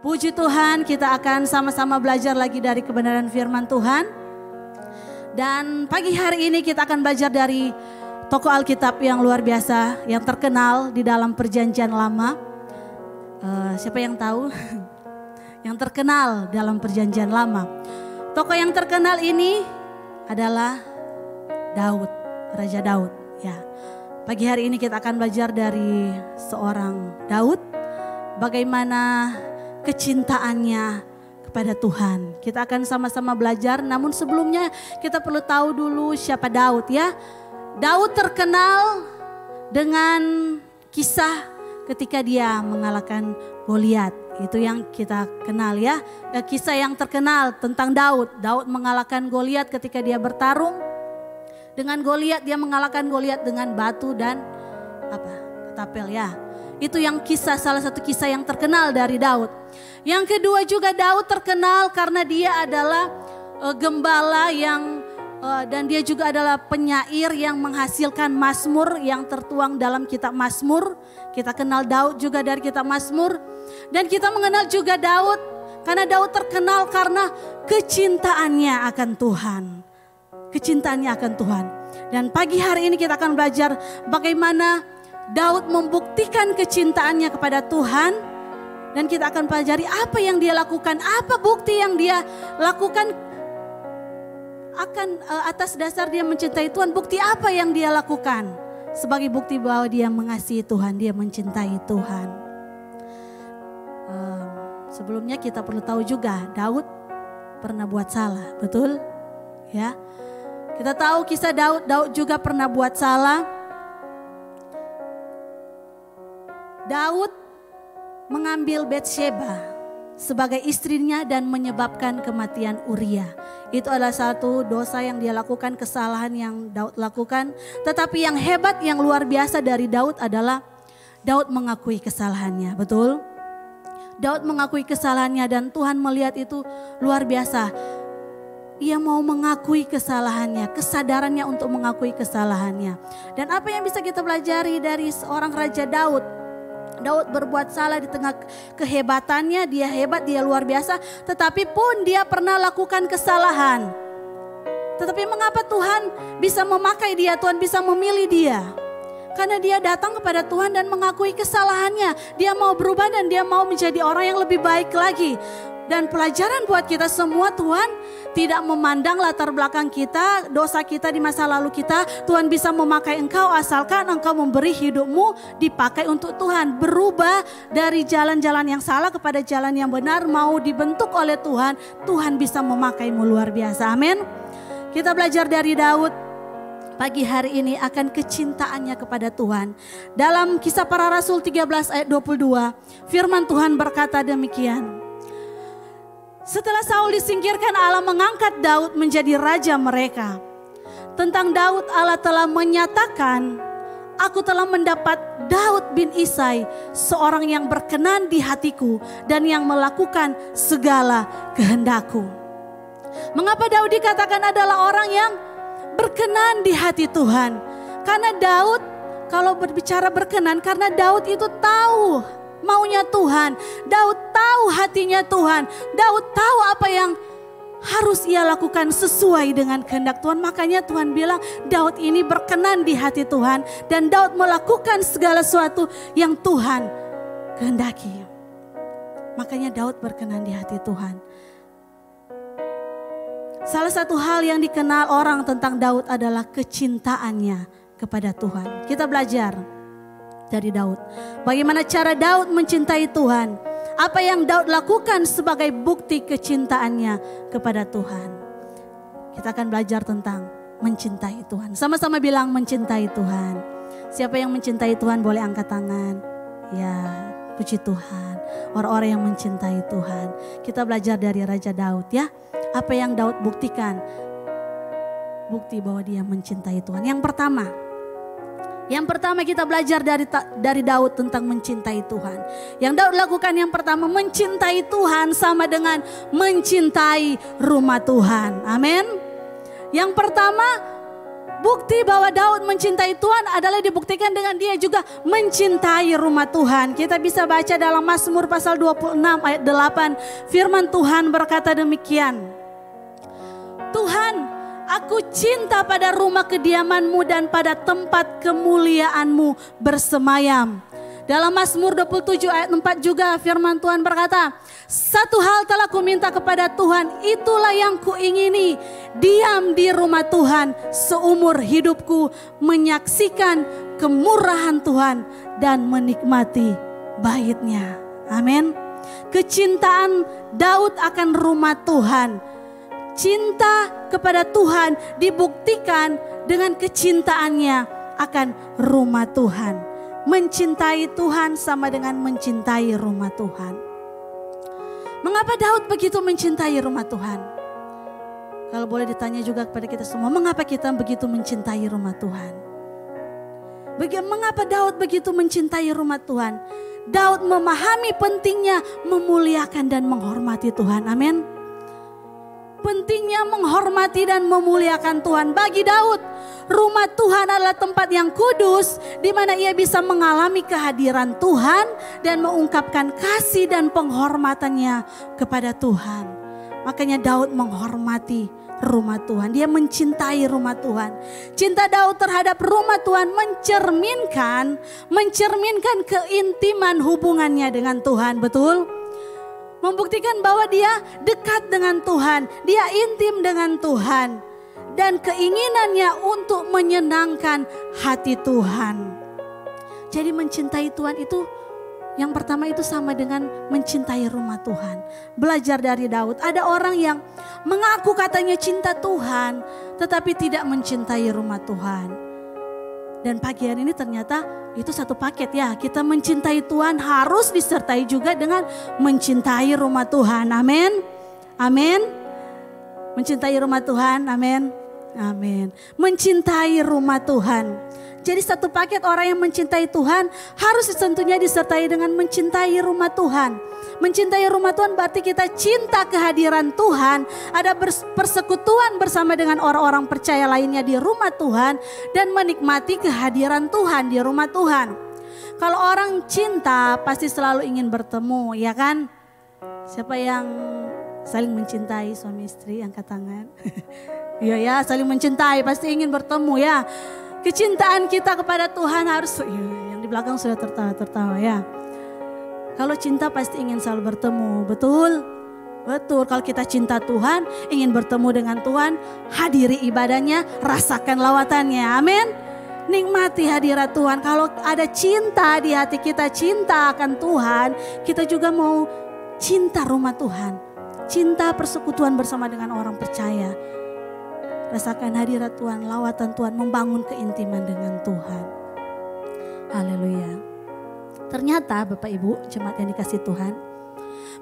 Puji Tuhan, kita akan sama-sama belajar lagi dari kebenaran firman Tuhan. Dan pagi hari ini kita akan belajar dari tokoh Alkitab yang luar biasa, yang terkenal di dalam perjanjian lama. Siapa yang tahu? Yang terkenal dalam perjanjian lama. Tokoh yang terkenal ini adalah Daud, Raja Daud. Ya, pagi hari ini kita akan belajar dari seorang Daud, bagaimana kecintaannya kepada Tuhan. Kita akan sama-sama belajar, namun sebelumnya kita perlu tahu dulu siapa Daud ya. Daud terkenal dengan kisah ketika dia mengalahkan Goliat. Itu yang kita kenal ya. Kisah yang terkenal tentang Daud. Daud mengalahkan Goliat ketika dia bertarung dengan Goliat. Dia mengalahkan Goliat dengan batu dan ketapel ya. Itu yang kisah, salah satu kisah yang terkenal dari Daud. Yang kedua juga Daud terkenal karena dia adalah gembala yang dan dia juga adalah penyair yang menghasilkan mazmur yang tertuang dalam kitab Mazmur. Kita kenal Daud juga dari kitab Mazmur. Dan kita mengenal juga Daud karena Daud terkenal karena kecintaannya akan Tuhan. Kecintaannya akan Tuhan. Dan pagi hari ini kita akan belajar bagaimana Daud membuktikan kecintaannya kepada Tuhan. Dan kita akan pelajari apa yang dia lakukan, apa bukti yang dia lakukan akan atas dasar dia mencintai Tuhan. Bukti apa yang dia lakukan sebagai bukti bahwa dia mengasihi Tuhan, dia mencintai Tuhan. Sebelumnya kita perlu tahu juga Daud pernah buat salah, betul? Ya, kita tahu kisah Daud. Daud juga pernah buat salah. Daud mengambil Batsheba sebagai istrinya dan menyebabkan kematian Uria. Itu adalah satu dosa yang dia lakukan, kesalahan yang Daud lakukan. Tetapi yang hebat, yang luar biasa dari Daud adalah Daud mengakui kesalahannya, betul? Daud mengakui kesalahannya dan Tuhan melihat itu luar biasa. Ia mau mengakui kesalahannya, kesadarannya untuk mengakui kesalahannya. Dan apa yang bisa kita pelajari dari seorang Raja Daud? Daud berbuat salah di tengah kehebatannya, dia hebat, dia luar biasa. Tetapi pun dia pernah lakukan kesalahan. Tetapi mengapa Tuhan bisa memakai dia, Tuhan bisa memilih dia? Karena dia datang kepada Tuhan dan mengakui kesalahannya. Dia mau berubah dan dia mau menjadi orang yang lebih baik lagi. Dan pelajaran buat kita semua, Tuhan tidak memandang latar belakang kita, dosa kita di masa lalu kita. Tuhan bisa memakai engkau asalkan engkau memberi hidupmu dipakai untuk Tuhan. Berubah dari jalan-jalan yang salah kepada jalan yang benar, mau dibentuk oleh Tuhan. Tuhan bisa memakaimu luar biasa, amin. Kita belajar dari Daud pagi hari ini akan kecintaannya kepada Tuhan. Dalam Kisah Para Rasul 13 ayat 22, firman Tuhan berkata demikian. Setelah Saul disingkirkan, Allah mengangkat Daud menjadi raja mereka. Tentang Daud, Allah telah menyatakan, aku telah mendapat Daud bin Isai, seorang yang berkenan di hatiku dan yang melakukan segala kehendakku. Mengapa Daud dikatakan adalah orang yang berkenan di hati Tuhan? Karena Daud, kalau berbicara berkenan, karena Daud itu tahu maunya Tuhan. Daud tahu hatinya Tuhan. Daud tahu apa yang harus ia lakukan sesuai dengan kehendak Tuhan. Makanya Tuhan bilang Daud ini berkenan di hati Tuhan. Dan Daud melakukan segala sesuatu yang Tuhan kehendaki. Makanya Daud berkenan di hati Tuhan. Salah satu hal yang dikenal orang tentang Daud adalah kecintaannya kepada Tuhan. Kita belajar dari Daud. Bagaimana cara Daud mencintai Tuhan? Apa yang Daud lakukan sebagai bukti kecintaannya kepada Tuhan? Kita akan belajar tentang mencintai Tuhan. Sama-sama bilang mencintai Tuhan. Siapa yang mencintai Tuhan boleh angkat tangan. Ya, puji Tuhan. Orang-orang yang mencintai Tuhan. Kita belajar dari Raja Daud ya. Apa yang Daud buktikan? Bukti bahwa dia mencintai Tuhan. Yang pertama kita belajar dari Daud tentang mencintai Tuhan. Yang Daud lakukan yang pertama, mencintai Tuhan sama dengan mencintai rumah Tuhan. Amin. Yang pertama, Bukti bahwa Daud mencintai Tuhan adalah dibuktikan dengan dia juga mencintai rumah Tuhan. Kita bisa baca dalam Mazmur pasal 26 ayat 8. Firman Tuhan berkata demikian. Tuhan, aku cinta pada rumah kediaman-Mu dan pada tempat kemuliaan-Mu bersemayam. Dalam Mazmur 27 ayat 4 juga firman Tuhan berkata, satu hal telah kuminta kepada Tuhan, itulah yang kuingini, diam di rumah Tuhan seumur hidupku, menyaksikan kemurahan Tuhan dan menikmati bait-Nya. Amin. Kecintaan Daud akan rumah Tuhan, cinta kepada Tuhan dibuktikan dengan kecintaannya akan rumah Tuhan. Mencintai Tuhan sama dengan mencintai rumah Tuhan. Mengapa Daud begitu mencintai rumah Tuhan? Kalau boleh ditanya juga kepada kita semua, mengapa kita begitu mencintai rumah Tuhan? Mengapa Daud begitu mencintai rumah Tuhan? Daud memahami pentingnya memuliakan dan menghormati Tuhan. Amin. Pentingnya menghormati dan memuliakan Tuhan. Bagi Daud, rumah Tuhan adalah tempat yang kudus di mana ia bisa mengalami kehadiran Tuhan dan mengungkapkan kasih dan penghormatannya kepada Tuhan. Makanya Daud menghormati rumah Tuhan. Dia mencintai rumah Tuhan. Cinta Daud terhadap rumah Tuhan mencerminkan keintiman hubungannya dengan Tuhan. Betul? Membuktikan bahwa dia dekat dengan Tuhan, dia intim dengan Tuhan, dan keinginannya untuk menyenangkan hati Tuhan. Jadi mencintai Tuhan itu yang pertama itu sama dengan mencintai rumah Tuhan. Belajar dari Daud, ada orang yang mengaku katanya cinta Tuhan, tetapi tidak mencintai rumah Tuhan. Dan pagi hari ini ternyata itu satu paket ya. Kita mencintai Tuhan harus disertai juga dengan mencintai rumah Tuhan. Amin. Amin. Mencintai rumah Tuhan. Amin. Amin. Mencintai rumah Tuhan. Jadi satu paket orang yang mencintai Tuhan harus tentunya disertai dengan mencintai rumah Tuhan. Mencintai rumah Tuhan berarti kita cinta kehadiran Tuhan. Ada persekutuan bersama dengan orang-orang percaya lainnya di rumah Tuhan. Dan menikmati kehadiran Tuhan di rumah Tuhan. Kalau orang cinta pasti selalu ingin bertemu, ya kan? Siapa yang saling mencintai suami istri angkat tangan. Iya ya, saling mencintai pasti ingin bertemu ya. Kecintaan kita kepada Tuhan harus, yang di belakang sudah tertawa ya. Kalau cinta pasti ingin selalu bertemu, betul? Betul, kalau kita cinta Tuhan, ingin bertemu dengan Tuhan, hadiri ibadahnya, rasakan lawatannya, amin. Nikmati hadirat Tuhan, kalau ada cinta di hati kita, cinta akan Tuhan, kita juga mau cinta rumah Tuhan. Cinta persekutuan bersama dengan orang percaya. Rasakan hadirat Tuhan, lawatan Tuhan, membangun keintiman dengan Tuhan. Haleluya. Ternyata Bapak Ibu, jemaat yang dikasih Tuhan,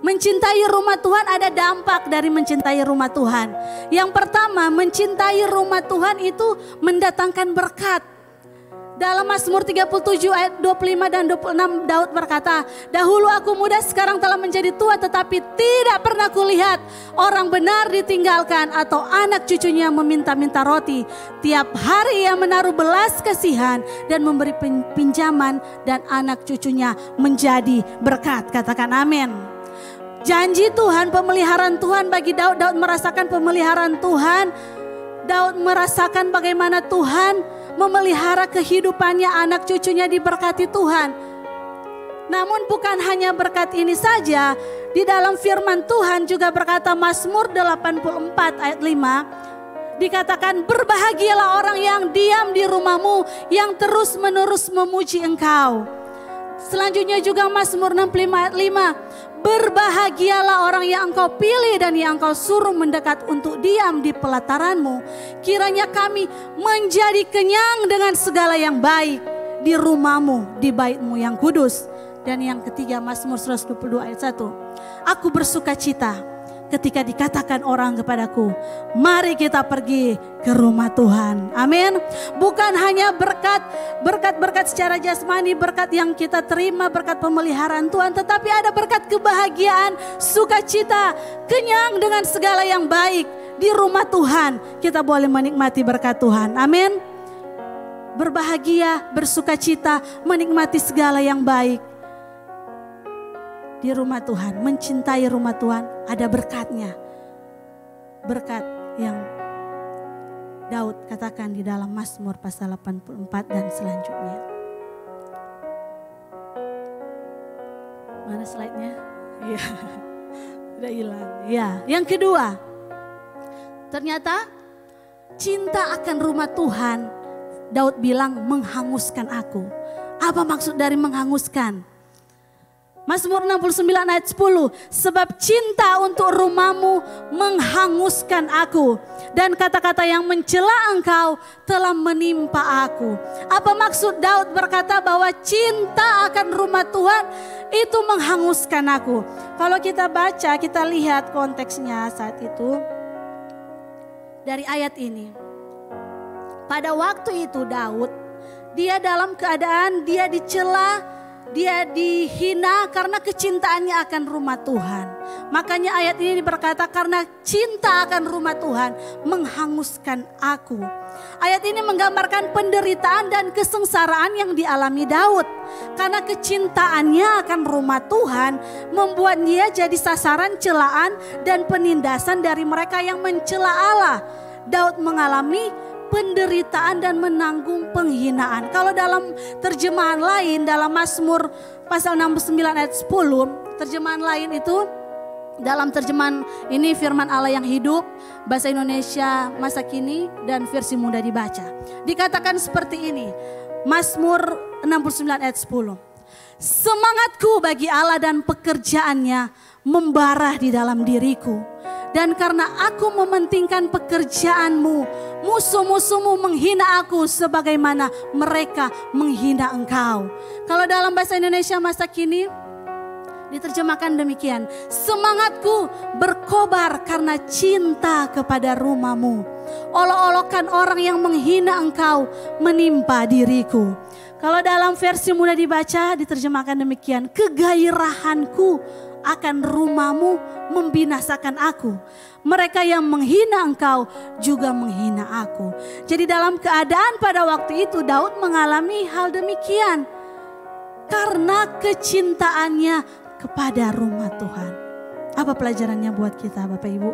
mencintai rumah Tuhan ada dampak dari mencintai rumah Tuhan. Yang pertama, mencintai rumah Tuhan itu mendatangkan berkat. Dalam Mazmur 37 ayat 25 dan 26 Daud berkata, dahulu aku muda sekarang telah menjadi tua tetapi tidak pernah kulihat orang benar ditinggalkan atau anak cucunya meminta-minta roti. Tiap hari ia menaruh belas kasihan dan memberi pinjaman dan anak cucunya menjadi berkat. Katakan amin. Janji Tuhan, pemeliharaan Tuhan bagi Daud. Daud merasakan pemeliharaan Tuhan. Daud merasakan bagaimana Tuhan memelihara kehidupannya, anak cucunya diberkati Tuhan. Namun bukan hanya berkat ini saja, di dalam firman Tuhan juga berkata Mazmur 84 ayat 5, dikatakan berbahagialah orang yang diam di rumahmu, yang terus menerus memuji engkau. Selanjutnya juga Mazmur 65 ayat 5, berbahagialah orang yang engkau pilih dan yang engkau suruh mendekat untuk diam di pelataranmu. Kiranya kami menjadi kenyang dengan segala yang baik di rumahmu, di baitmu yang kudus. Dan yang ketiga Mazmur 122 ayat 1. Aku bersuka cita ketika dikatakan orang kepadaku, mari kita pergi ke rumah Tuhan. Amin. Bukan hanya berkat secara jasmani, berkat yang kita terima, berkat pemeliharaan Tuhan, tetapi ada berkat kebahagiaan, sukacita, kenyang dengan segala yang baik di rumah Tuhan. Kita boleh menikmati berkat Tuhan. Amin. berbahagia, bersukacita, menikmati segala yang baik di rumah Tuhan. Mencintai rumah Tuhan, ada berkatnya. Berkat yang Daud katakan di dalam Mazmur pasal 84 dan selanjutnya. Mana slide-nya? Iya, udah hilang. Ya, yang kedua, ternyata cinta akan rumah Tuhan, Daud bilang menghanguskan aku. Apa maksud dari menghanguskan? Mazmur 69 ayat 10, sebab cinta untuk rumahmu menghanguskan aku, dan kata-kata yang mencela engkau telah menimpa aku. Apa maksud Daud berkata bahwa cinta akan rumah Tuhan itu menghanguskan aku? Kalau kita baca, kita lihat konteksnya saat itu dari ayat ini. Pada waktu itu Daud, dia dalam keadaan dia dicela, dia dihina karena kecintaannya akan rumah Tuhan. Makanya ayat ini berkata, karena cinta akan rumah Tuhan menghanguskan aku. Ayat ini menggambarkan penderitaan dan kesengsaraan yang dialami Daud. Karena kecintaannya akan rumah Tuhan membuat dia jadi sasaran celaan dan penindasan dari mereka yang mencela Allah. Daud mengalami penderitaan dan menanggung penghinaan. Kalau dalam terjemahan lain, dalam Mazmur pasal 69 ayat 10, terjemahan lain itu, dalam terjemahan ini firman Allah yang hidup, bahasa Indonesia masa kini dan versi mudah dibaca. Dikatakan seperti ini, Mazmur 69 ayat 10. Semangatku bagi Allah dan pekerjaannya membara di dalam diriku. Dan karena aku mementingkan pekerjaanmu, musuh-musuhmu menghina aku sebagaimana mereka menghina engkau. Kalau dalam bahasa Indonesia masa kini diterjemahkan demikian. Semangatku berkobar karena cinta kepada rumahmu. Olok-olokan orang yang menghina engkau menimpa diriku. Kalau dalam versi mudah dibaca diterjemahkan demikian. Kegairahanku akan rumahmu membinasakan aku. Mereka yang menghina engkau juga menghina aku. Jadi dalam keadaan pada waktu itu Daud mengalami hal demikian. Karena kecintaannya kepada rumah Tuhan. Apa pelajarannya buat kita Bapak Ibu?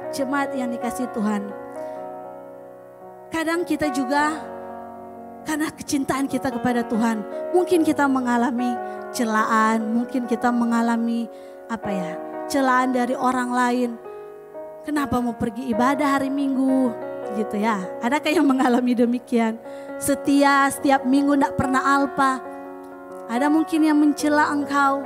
Jemaat yang dikasihi Tuhan. Kadang kita juga karena kecintaan kita kepada Tuhan, mungkin kita mengalami celaan, mungkin kita mengalami celaan dari orang lain. Kenapa mau pergi ibadah hari Minggu? Gitu ya. Adakah yang mengalami demikian? Setia setiap minggu tidak pernah alpa. Ada mungkin yang mencela engkau.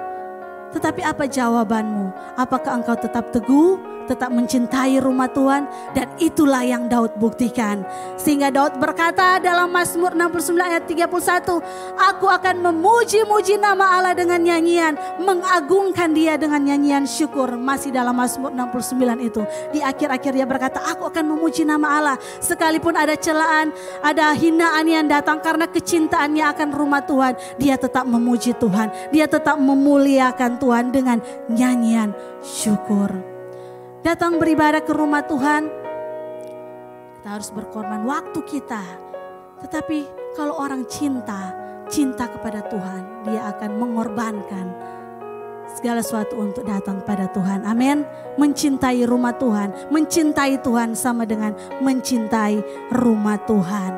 Tetapi apa jawabanmu? Apakah engkau tetap teguh? Tetap mencintai rumah Tuhan, dan itulah yang Daud buktikan. Sehingga Daud berkata dalam Mazmur 69 ayat 31, aku akan memuji-muji nama Allah dengan nyanyian, mengagungkan dia dengan nyanyian syukur. Masih dalam Mazmur 69 itu, di akhir-akhir dia berkata, aku akan memuji nama Allah sekalipun ada celaan, ada hinaan yang datang, karena kecintaannya akan rumah Tuhan. Dia tetap memuji Tuhan, dia tetap memuliakan Tuhan dengan nyanyian syukur. Datang beribadah ke rumah Tuhan, kita harus berkorban waktu kita. Tetapi kalau orang cinta kepada Tuhan, dia akan mengorbankan segala sesuatu untuk datang pada Tuhan. Amin. Mencintai rumah Tuhan, mencintai Tuhan sama dengan mencintai rumah Tuhan.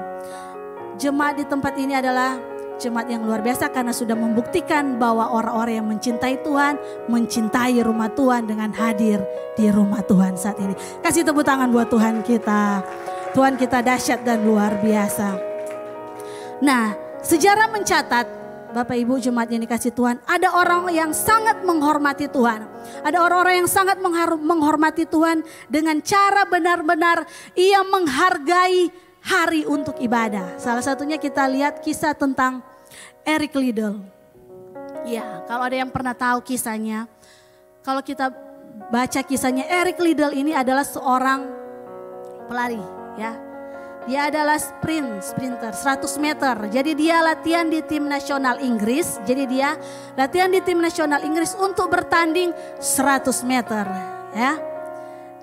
Jemaat di tempat ini adalah jemaat yang luar biasa karena sudah membuktikan bahwa orang-orang yang mencintai Tuhan, mencintai rumah Tuhan dengan hadir di rumah Tuhan saat ini. Kasih tepuk tangan buat Tuhan kita. Tuhan kita dahsyat dan luar biasa. Nah, sejarah mencatat, Bapak Ibu jemaat yang dikasih Tuhan, ada orang yang sangat menghormati Tuhan. Ada orang-orang yang sangat menghormati Tuhan dengan cara benar-benar ia menghargai hari untuk ibadah. Salah satunya kita lihat kisah tentang Eric Liddell. Ya, kalau ada yang pernah tahu kisahnya, kalau kita baca kisahnya, Eric Liddell ini adalah seorang pelari, ya. Dia adalah sprinter 100 meter. Jadi dia latihan di tim nasional Inggris. Jadi dia latihan di tim nasional Inggris untuk bertanding 100 meter, ya.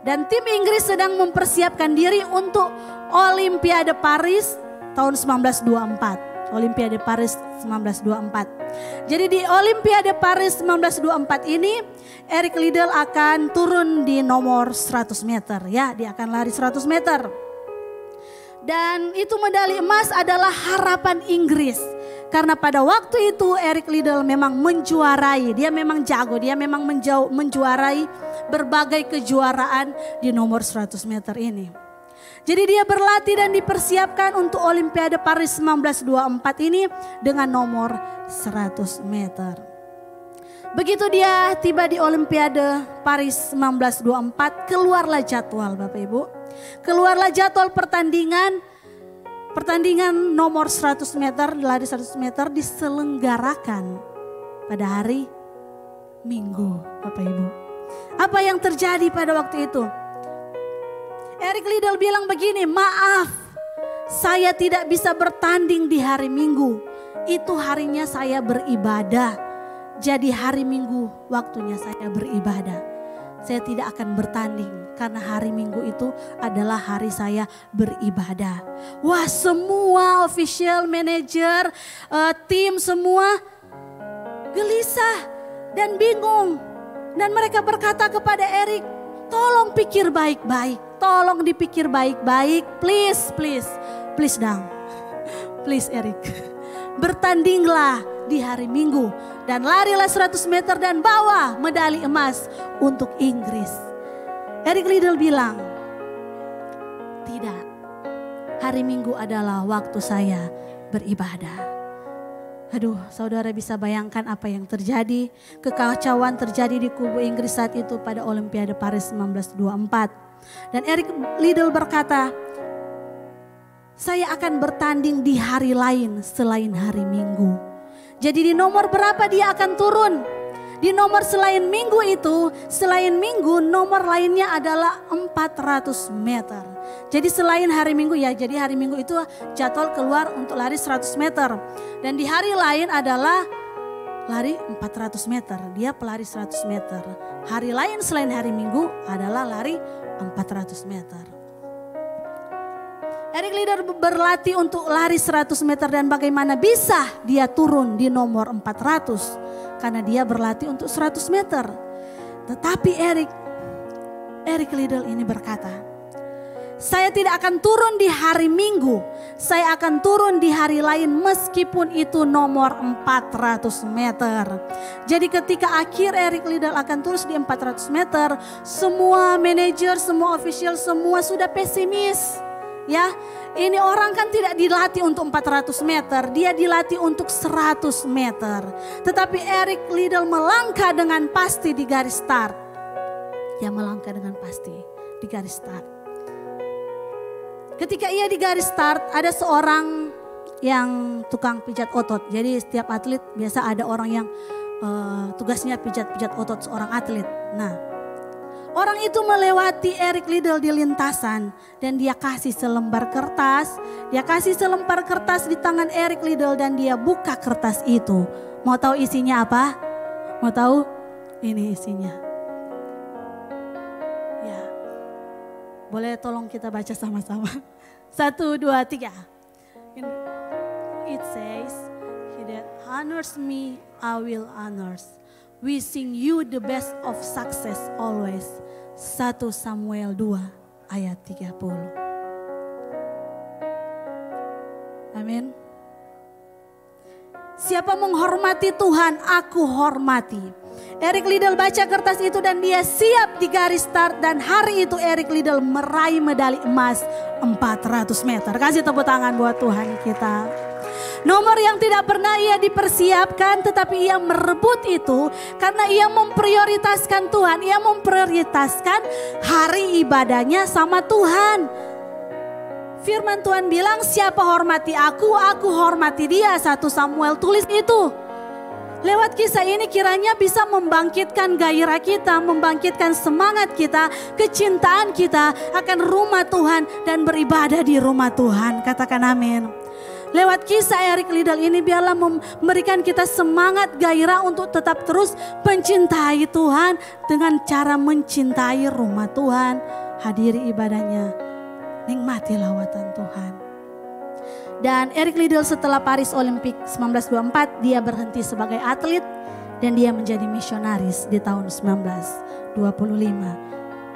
Dan tim Inggris sedang mempersiapkan diri untuk Olimpiade Paris tahun 1924. Olimpiade Paris 1924. Jadi di Olimpiade Paris 1924 ini Eric Liddell akan turun di nomor 100 meter ya. Dia akan lari 100 meter. Dan itu medali emas adalah harapan Inggris. Karena pada waktu itu Eric Liddell memang menjuarai. Dia memang jago, dia memang menjuarai berbagai kejuaraan di nomor 100 meter ini. Jadi dia berlatih dan dipersiapkan untuk Olimpiade Paris 1924 ini dengan nomor 100 meter. Begitu dia tiba di Olimpiade Paris 1924, keluarlah jadwal Bapak Ibu. Keluarlah jadwal pertandingan nomor 100 meter, lari 100 meter diselenggarakan pada hari Minggu Bapak Ibu. Apa yang terjadi pada waktu itu? Eric Liddell bilang begini, maaf saya tidak bisa bertanding di hari Minggu. Itu harinya saya beribadah. Jadi hari Minggu waktunya saya beribadah. Saya tidak akan bertanding karena hari Minggu itu adalah hari saya beribadah. Wah, semua official, manager, tim semua gelisah dan bingung. Dan mereka berkata kepada Eric, tolong pikir baik-baik, tolong dipikir baik-baik, please dong. Please Eric, bertandinglah di hari Minggu dan larilah 100 meter dan bawa medali emas untuk Inggris. Eric Liddell bilang, tidak, hari Minggu adalah waktu saya beribadah. Aduh, saudara bisa bayangkan apa yang terjadi. Kekacauan terjadi di kubu Inggris saat itu pada Olimpiade Paris 1924. Dan Eric Liddell berkata, saya akan bertanding di hari lain selain hari Minggu. Jadi di nomor berapa dia akan turun? Di nomor selain Minggu itu, selain Minggu nomor lainnya adalah 400 meter. Jadi selain hari Minggu ya, jadi hari Minggu itu jadwal keluar untuk lari 100 meter. Dan di hari lain adalah lari 400 meter, dia pelari 100 meter. Hari lain selain hari Minggu adalah lari 400 meter. Eric Liddell berlatih untuk lari 100 meter dan bagaimana bisa dia turun di nomor 400 karena dia berlatih untuk 100 meter. Tetapi Eric Liddell ini berkata, saya tidak akan turun di hari Minggu, saya akan turun di hari lain meskipun itu nomor 400 meter. Jadi ketika akhir Eric Liddell akan turun di 400 meter, semua manajer, semua official, semua sudah pesimis. Ya, ini orang kan tidak dilatih untuk 400 meter, dia dilatih untuk 100 meter. Tetapi Eric Liddell melangkah dengan pasti di garis start. Dia melangkah dengan pasti di garis start. Ketika ia di garis start, ada seorang yang tukang pijat otot. Jadi setiap atlet biasa ada orang yang tugasnya pijat-pijat otot seorang atlet. Nah, orang itu melewati Eric Liddell di lintasan dan dia kasih selembar kertas. Dia kasih selembar kertas di tangan Eric Liddell dan dia buka kertas itu. Mau tahu isinya apa? Mau tahu? Ini isinya. Ya, boleh tolong kita baca sama-sama. 1, 2, 3. It says, he that honors me, I will honors. Wishing you the best of success always. 1 Samuel 2 ayat 30. Amin. Siapa menghormati Tuhan, aku hormati. Eric Liddell baca kertas itu dan dia siap di garis start. Dan hari itu Eric Liddell meraih medali emas 400 meter. Kasih tepuk tangan buat Tuhan kita. Nomor yang tidak pernah ia dipersiapkan tetapi ia merebut itu karena ia memprioritaskan Tuhan. Ia memprioritaskan hari ibadahnya sama Tuhan. Firman Tuhan bilang siapa hormati aku hormati dia. 1 Samuel tulis itu. Lewat kisah ini kiranya bisa membangkitkan gairah kita, membangkitkan semangat kita, kecintaan kita akan rumah Tuhan dan beribadah di rumah Tuhan. Katakan amin. Lewat kisah Eric Liddell ini biarlah memberikan kita semangat gairah untuk tetap terus mencintai Tuhan dengan cara mencintai rumah Tuhan. Hadiri ibadahnya, nikmati lawatan Tuhan. Dan Eric Liddell setelah Paris Olympic 1924 dia berhenti sebagai atlet dan dia menjadi misionaris di tahun 1925.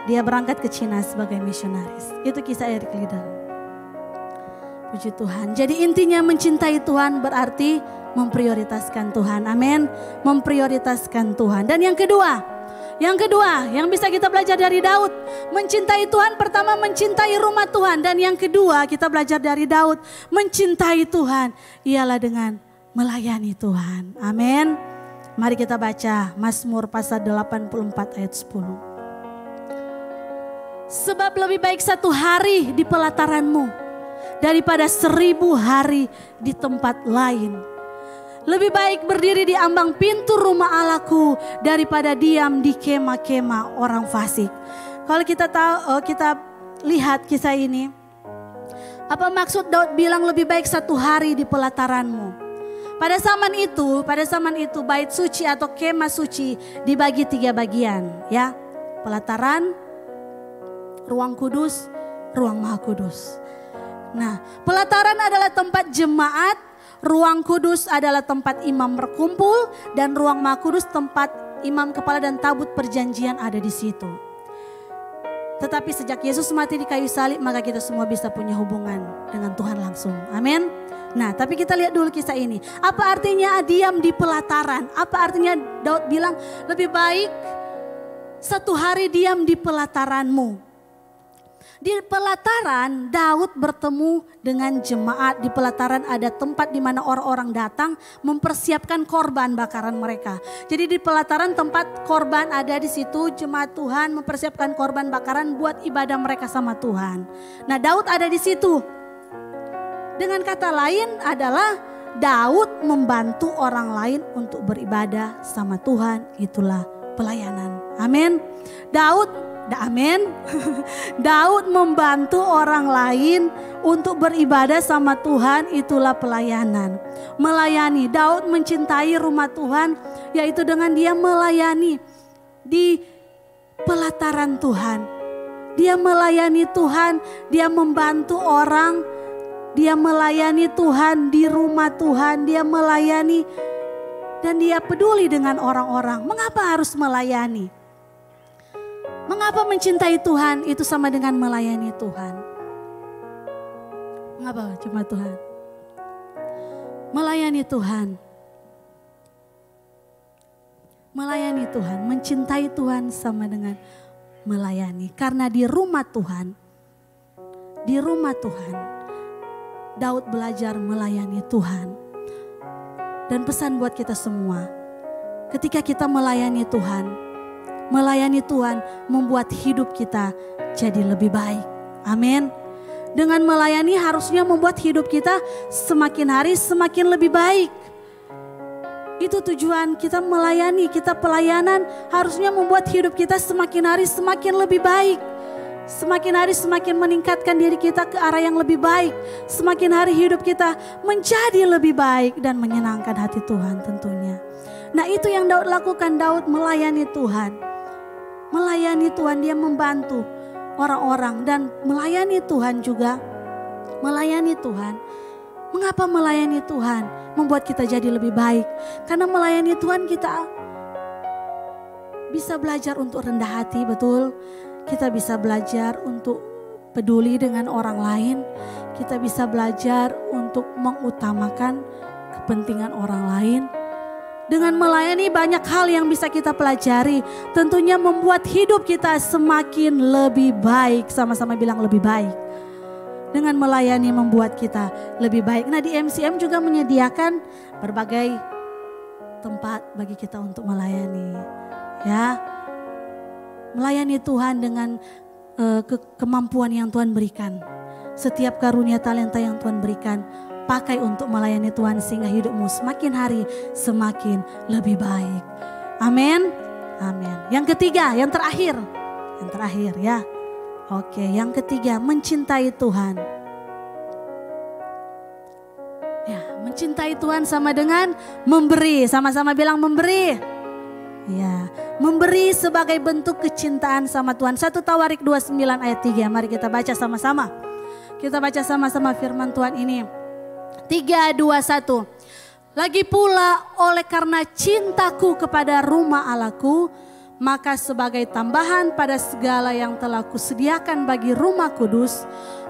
Dia berangkat ke Cina sebagai misionaris. Itu kisah Eric Liddell. Puji Tuhan. Jadi intinya mencintai Tuhan berarti memprioritaskan Tuhan. Amin. Memprioritaskan Tuhan. Dan yang kedua yang bisa kita belajar dari Daud. Mencintai Tuhan, pertama mencintai rumah Tuhan. Dan yang kedua kita belajar dari Daud. Mencintai Tuhan ialah dengan melayani Tuhan. Amin. Mari kita baca Mazmur pasal 84 ayat 10. Sebab lebih baik 1 hari di pelataranmu daripada 1000 hari di tempat lain. Lebih baik berdiri di ambang pintu rumah Allahku daripada diam di kemah-kemah orang fasik. Kalau kita lihat kisah ini, apa maksud Daud bilang lebih baik 1 hari di pelataranmu? Pada zaman itu bait suci atau kemah suci dibagi 3 bagian, ya. Pelataran, ruang kudus, ruang maha kudus. Nah, pelataran adalah tempat jemaat, ruang kudus adalah tempat imam berkumpul, dan ruang maha kudus tempat imam kepala dan tabut perjanjian ada di situ. Tetapi sejak Yesus mati di kayu salib, maka kita semua bisa punya hubungan dengan Tuhan langsung. Amin. Nah, tapi kita lihat dulu kisah ini. Apa artinya diam di pelataran? Apa artinya Daud bilang lebih baik 1 hari diam di pelataranmu? Di pelataran Daud bertemu dengan jemaat. Di pelataran ada tempat di mana orang-orang datang mempersiapkan korban bakaran mereka. Jadi di pelataran tempat korban ada di situ, jemaat Tuhan mempersiapkan korban bakaran buat ibadah mereka sama Tuhan. Nah, Daud ada di situ. Dengan kata lain adalah Daud membantu orang lain untuk beribadah sama Tuhan. Itulah pelayanan. Amin. Daud membantu orang lain untuk beribadah sama Tuhan, itulah pelayanan. Melayani, Daud mencintai rumah Tuhan, yaitu dengan dia melayani di pelataran Tuhan. Dia melayani Tuhan, dia membantu orang, dia melayani Tuhan di rumah Tuhan, dia melayani dan dia peduli dengan orang-orang. Mengapa harus melayani? Mengapa mencintai Tuhan itu sama dengan melayani Tuhan? Mengapa cuma Tuhan? Melayani Tuhan. Melayani Tuhan, mencintai Tuhan sama dengan melayani. Karena di rumah Tuhan, Daud belajar melayani Tuhan. Dan pesan buat kita semua, ketika kita melayani Tuhan membuat hidup kita jadi lebih baik. Amin. Dengan melayani harusnya membuat hidup kita semakin hari semakin lebih baik. Itu tujuan kita melayani, kita pelayanan harusnya membuat hidup kita semakin hari semakin lebih baik. Semakin hari semakin meningkatkan diri kita ke arah yang lebih baik. Semakin hari hidup kita menjadi lebih baik dan menyenangkan hati Tuhan tentunya. Nah, itu yang Daud lakukan. Daud melayani Tuhan. Melayani Tuhan, dia membantu orang-orang dan melayani Tuhan juga. Melayani Tuhan. Mengapa melayani Tuhan membuat kita jadi lebih baik? Karena melayani Tuhan kita bisa belajar untuk rendah hati, betul. Kita bisa belajar untuk peduli dengan orang lain. Kita bisa belajar untuk mengutamakan kepentingan orang lain. Dengan melayani banyak hal yang bisa kita pelajari. Tentunya membuat hidup kita semakin lebih baik. Sama-sama bilang lebih baik. Dengan melayani membuat kita lebih baik. Nah, di MCM juga menyediakan berbagai tempat bagi kita untuk melayani. Ya, melayani Tuhan dengan kemampuan yang Tuhan berikan. Setiap karunia talenta yang Tuhan berikan, pakai untuk melayani Tuhan sehingga hidupmu semakin hari semakin lebih baik. Amin. Amin. Yang ketiga, yang terakhir ya. Oke, yang ketiga, mencintai Tuhan. Ya, mencintai Tuhan sama dengan memberi. Sama-sama bilang memberi. Ya, memberi sebagai bentuk kecintaan sama Tuhan. 1 Tawarik 29 ayat 3. Mari kita baca sama-sama. Kita baca sama-sama firman Tuhan ini. 3, 2, 1. Lagi pula oleh karena cintaku kepada rumah Allahku, maka sebagai tambahan pada segala yang telah kusediakan bagi rumah kudus,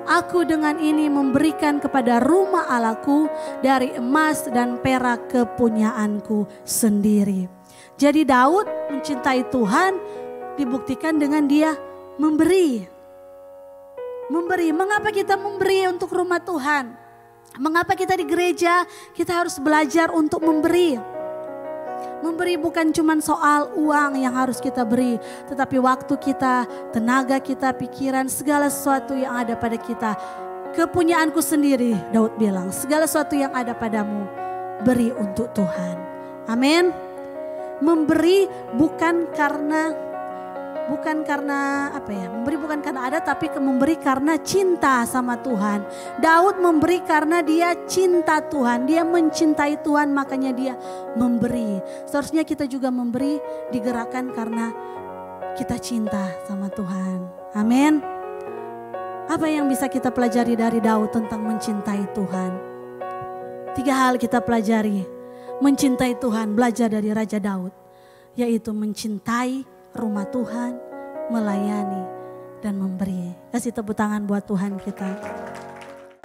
aku dengan ini memberikan kepada rumah Allahku dari emas dan perak kepunyaanku sendiri. Jadi Daud mencintai Tuhan dibuktikan dengan dia memberi. Memberi, mengapa kita memberi untuk rumah Tuhan? Mengapa kita di gereja kita harus belajar untuk memberi? Memberi bukan cuma soal uang yang harus kita beri, tetapi waktu kita, tenaga kita, pikiran, segala sesuatu yang ada pada kita. Kepunyaanku sendiri, Daud bilang, segala sesuatu yang ada padamu, beri untuk Tuhan. Amin. Memberi bukan karena memberi bukan karena ada, tapi memberi karena cinta sama Tuhan. Daud memberi karena dia cinta Tuhan, dia mencintai Tuhan, makanya dia memberi. Seharusnya kita juga memberi digerakkan karena kita cinta sama Tuhan. Amin. Apa yang bisa kita pelajari dari Daud tentang mencintai Tuhan? 3 hal kita pelajari. Mencintai Tuhan, belajar dari Raja Daud, yaitu mencintai rumah Tuhan, melayani dan memberi. Kasih tepuk tangan buat Tuhan kita.